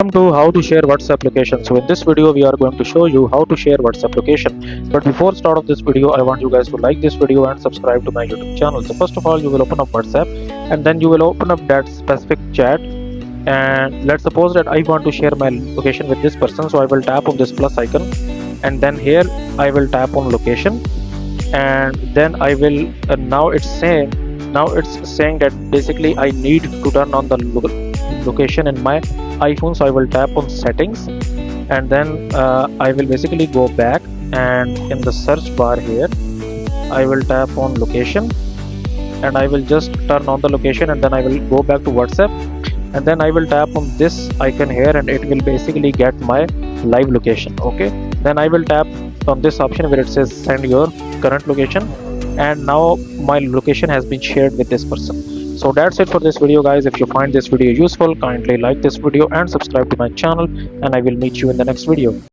Welcome to how to share WhatsApp location. So in this video we are going to show you how to share WhatsApp location. But before start of this video, I want you guys to like this video and subscribe to my YouTube channel. So first of all, you will open up WhatsApp and then you will open up that specific chat, and let's suppose that I want to share my location with this person. So I will tap on this plus icon and then here I will tap on location, and then I will now it's saying that basically I need to turn on the location in my iPhone. So I will tap on settings and then I will basically go back, and in the search bar here I will tap on location and I will just turn on the location, and then I will go back to WhatsApp and then I will tap on this icon here and it will basically get my live location. Okay, then I will tap on this option where it says send your current location, and now my location has been shared with this person. So that's it for this video, guys. If you find this video useful, kindly like this video and subscribe to my channel, and I will meet you in the next video.